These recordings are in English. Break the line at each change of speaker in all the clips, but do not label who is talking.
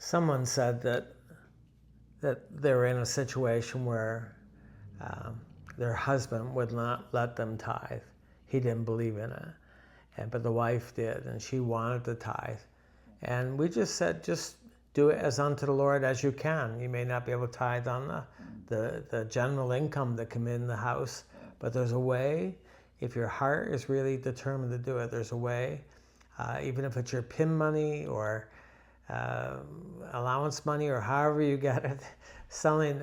Someone said that they were in a situation where their husband would not let them tithe. He didn't believe in it, but the wife did, and she wanted to tithe. And we just said, just do it as unto the Lord as you can. You may not be able to tithe on the general income that come in the house, but there's a way. If your heart is really determined to do it, there's a way. Even if it's your PIN money or allowance money or however you get it, selling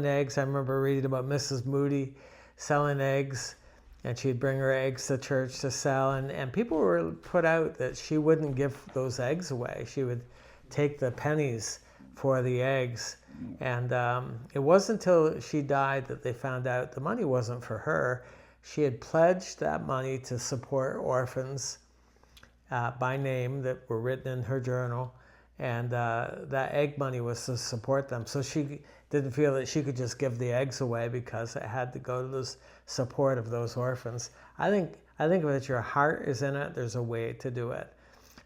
eggs. I remember reading about Mrs. Moody selling eggs, and she'd bring her eggs to church to sell, and people were put out that she wouldn't give those eggs away. She would take the pennies for the eggs, and it wasn't until she died that they found out the money wasn't for her. She had pledged that money to support orphans by name that were written in her journal, and that egg money was to support them. So she didn't feel that she could just give the eggs away because it had to go to the support of those orphans. I think if your heart is in it, there's a way to do it.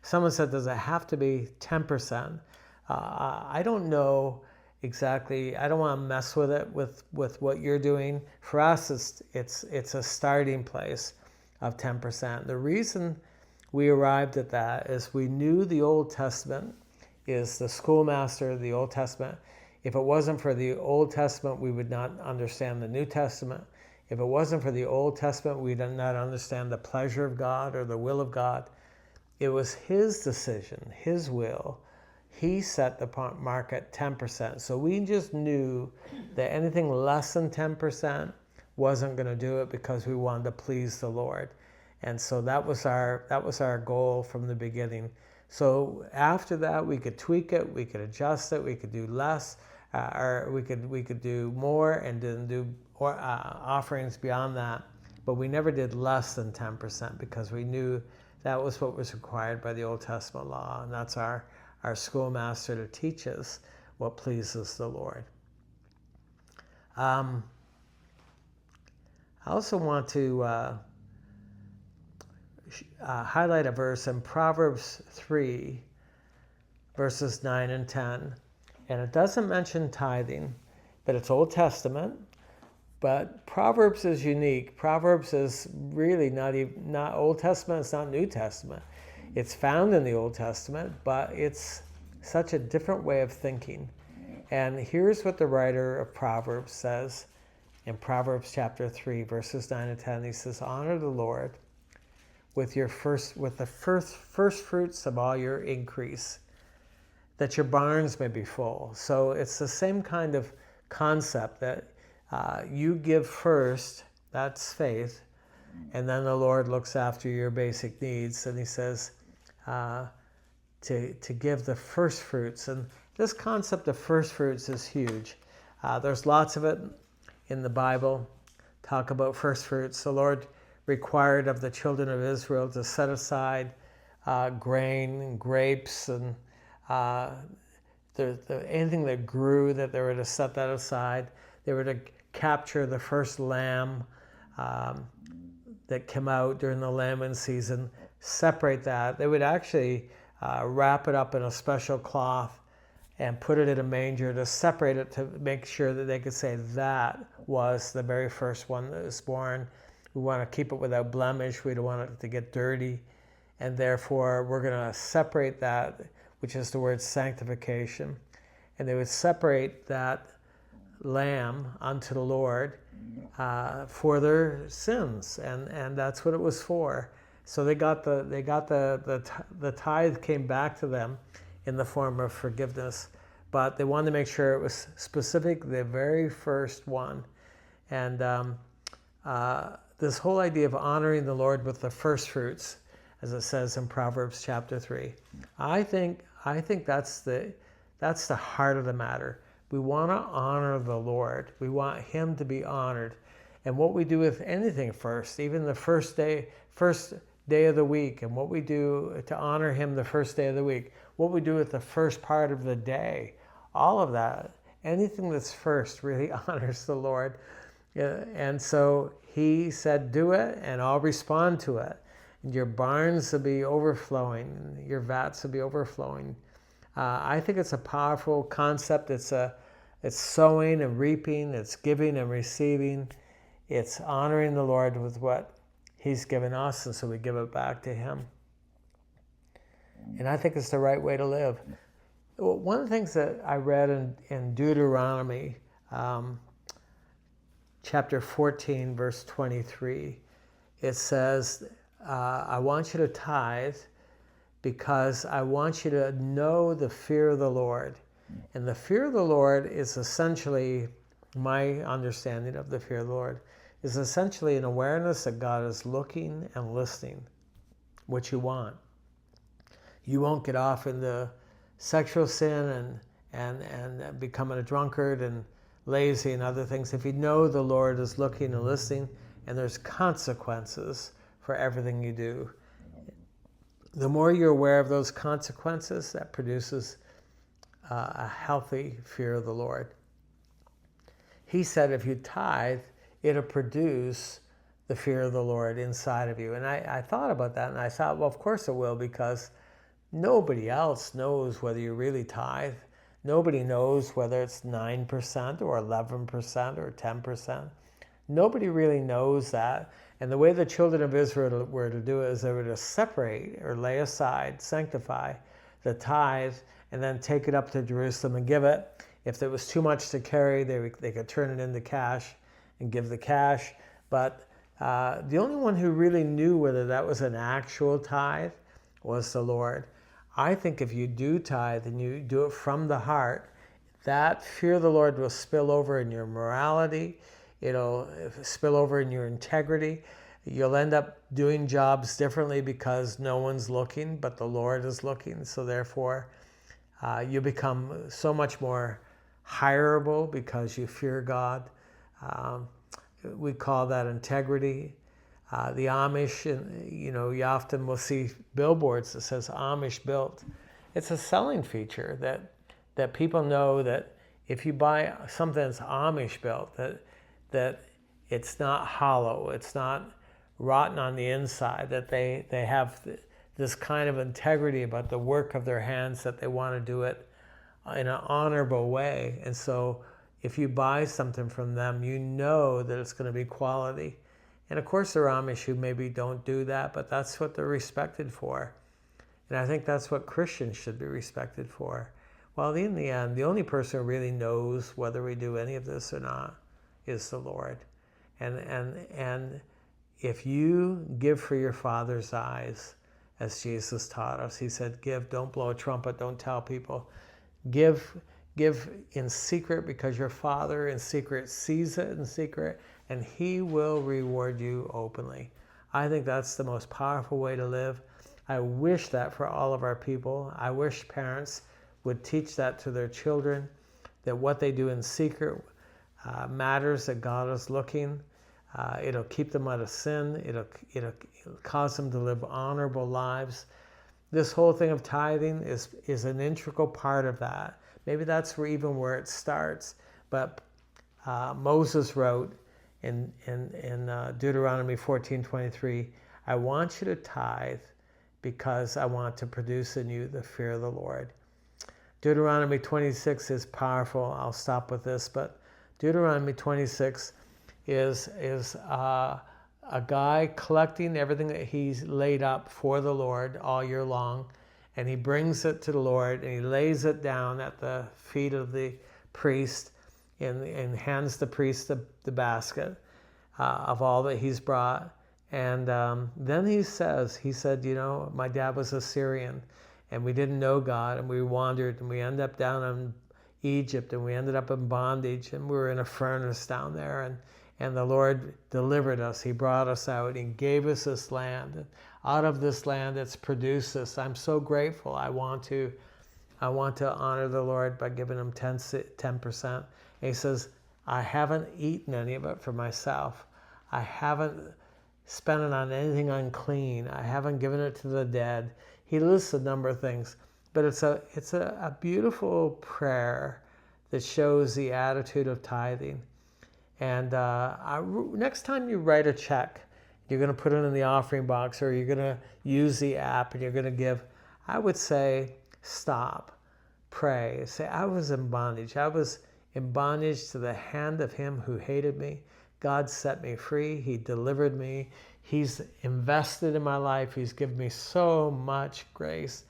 Someone said, does it have to be 10%? I don't know exactly. I don't want to mess with it with what you're doing. For us, it's a starting place of 10%. The reason we arrived at that is we knew the Old Testament is the schoolmaster of the Old Testament. If it wasn't for the Old Testament, we would not understand the New Testament. If it wasn't for the Old Testament, we would not understand the pleasure of God or the will of God. It was his decision, his will. He set the mark at 10%. So we just knew that anything less than 10% wasn't going to do it because we wanted to please the Lord. And so that was our goal from the beginning. So after that, we could tweak it, we could adjust it, we could do less, or we could do more and then do offerings beyond that. But we never did less than 10% because we knew that was what was required by the Old Testament law, and that's our schoolmaster to teach us what pleases the Lord. I also want to highlight a verse in Proverbs 3, verses 9 and 10. And it doesn't mention tithing, but it's Old Testament. But Proverbs is unique. Proverbs is really not Old Testament, it's not New Testament. It's found in the Old Testament, but it's such a different way of thinking. And here's what the writer of Proverbs says in Proverbs chapter 3, verses 9 and 10. He says, honor the Lord with the first fruits of all your increase, that your barns may be full. So it's the same kind of concept that you give first, that's faith, and then the Lord looks after your basic needs. And he says to give the first fruits. And this concept of first fruits is huge. There's lots of it in the Bible. Talk about first fruits. The Lord required of the children of Israel to set aside grain and grapes and anything that grew, that they were to set that aside. They were to capture the first lamb that came out during the lambing season, separate that. They would actually wrap it up in a special cloth and put it in a manger to separate it, to make sure that they could say that was the very first one that was born. We want to keep it without blemish. We don't want it to get dirty. And therefore, we're going to separate that, which is the word sanctification. And they would separate that lamb unto the Lord for their sins. And that's what it was for. So the tithe came back to them in the form of forgiveness. But they wanted to make sure it was specific, the very first one. And this whole idea of honoring the Lord with the first fruits, as it says in Proverbs chapter 3, I think that's the heart of the matter. We want to honor the Lord. We want him to be honored. And what we do with anything first, even the first day of the week, and what we do to honor him the first day of the week, what we do with the first part of the day, all of that, anything that's first really honors the Lord. And so he said, do it, and I'll respond to it. And your barns will be overflowing, your vats will be overflowing. I think it's a powerful concept. It's sowing and reaping. It's giving and receiving. It's honoring the Lord with what He's given us, and so we give it back to Him. And I think it's the right way to live. One of the things that I read in Deuteronomy, chapter 14, verse 23, it says, I want you to tithe because I want you to know the fear of the Lord. And the fear of the Lord is essentially, my understanding of the fear of the Lord, is essentially an awareness that God is looking and listening, what you want. You won't get off into sexual sin and becoming a drunkard and lazy and other things if you know the Lord is looking and listening, and there's consequences for everything you do. The more you're aware of those consequences, that produces a healthy fear of the Lord. He said if you tithe, it'll produce the fear of the Lord inside of you. And I thought about that, and I thought, well, of course it will, because nobody else knows whether you really tithe. Nobody knows whether it's 9% or 11% or 10%. Nobody really knows that. And the way the children of Israel were to do it is they were to separate or lay aside, sanctify the tithe, and then take it up to Jerusalem and give it. If there was too much to carry, they could turn it into cash and give the cash. But the only one who really knew whether that was an actual tithe was the Lord. I think if you do tithe and you do it from the heart, that fear of the Lord will spill over in your morality. It'll spill over in your integrity. You'll end up doing jobs differently because no one's looking, but the Lord is looking. So therefore, you become so much more hireable because you fear God. We call that integrity. The Amish, you often will see billboards that says Amish built. It's a selling feature that people know that if you buy something that's Amish built, that it's not hollow, it's not rotten on the inside, that they have this kind of integrity about the work of their hands, that they want to do it in an honorable way. And so if you buy something from them, you know that it's going to be quality. And of course there are Amish who maybe don't do that, but that's what they're respected for. And I think that's what Christians should be respected for. Well, in the end, the only person who really knows whether we do any of this or not is the Lord. And if you give for your Father's eyes, as Jesus taught us, He said, give, don't blow a trumpet, don't tell people. Give in secret, because your Father in secret sees it in secret, and He will reward you openly. I think that's the most powerful way to live. I wish that for all of our people. I wish parents would teach that to their children, that what they do in secret matters, that God is looking. It'll keep them out of sin. It'll cause them to live honorable lives. This whole thing of tithing is an integral part of that. Maybe that's where it starts. But Moses wrote in Deuteronomy 14:23, I want you to tithe because I want to produce in you the fear of the Lord. Deuteronomy 26 is powerful. I'll stop with this, but Deuteronomy 26 is a guy collecting everything that he's laid up for the Lord all year long, and he brings it to the Lord, and he lays it down at the feet of the priest and hands the priest the basket of all that he's brought. And then he said, my dad was a Syrian, and we didn't know God, and we wandered, and we ended up down in Egypt, and we ended up in bondage, and we were in a furnace down there, and the Lord delivered us. He brought us out. He gave us this land. And out of this land, it's produced this. I'm so grateful. I want to honor the Lord by giving Him 10%. And He says, I haven't eaten any of it for myself. I haven't spent it on anything unclean. I haven't given it to the dead. He lists a number of things, but it's a beautiful prayer that shows the attitude of tithing. And next time you write a check, you're going to put it in the offering box, or you're going to use the app and you're going to give, I would say stop. pray. Say, I was in bondage. I was in bondage to the hand of him who hated me. God set me free. He delivered me. He's invested in my life. He's given me so much grace.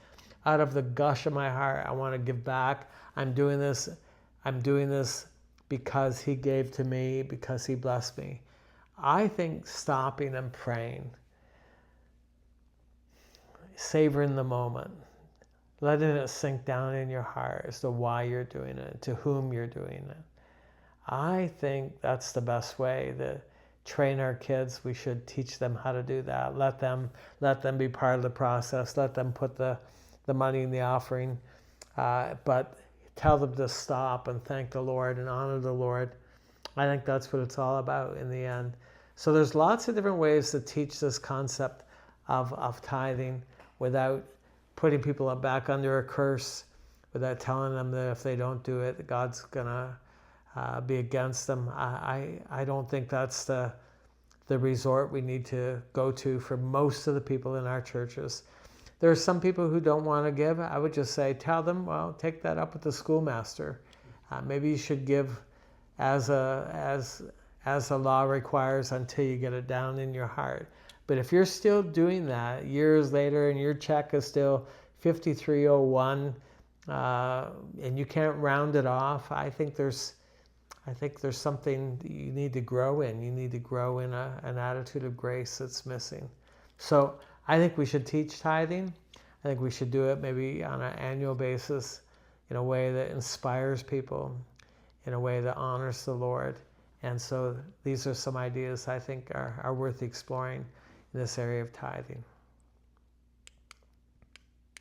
Out of the gush of my heart, I want to give back. I'm doing this because he gave to me, because he blessed me. I think stopping and praying, savoring the moment, letting it sink down in your heart as to why you're doing it, to whom you're doing it. I think that's the best way to train our kids. We should teach them how to do that. Let them be part of the process. Let them put the money in the offering, but tell them to stop and thank the Lord and honor the Lord. I think that's what it's all about in the end. So there's lots of different ways to teach this concept of tithing without putting people back under a curse, without telling them that if they don't do it, God's going to be against them. I don't think that's the resort we need to go to for most of the people in our churches. There are some people who don't want to give. I would just say, tell them, well, take that up with the schoolmaster. Maybe you should give as the law requires until you get it down in your heart. But if you're still doing that years later and your check is still 5301 and you can't round it off, I think there's something you need to grow in. You need to grow in an attitude of grace that's missing. So I think we should teach tithing. I think we should do it maybe on an annual basis in a way that inspires people, in a way that honors the Lord. And so these are some ideas I think are worth exploring in this area of tithing.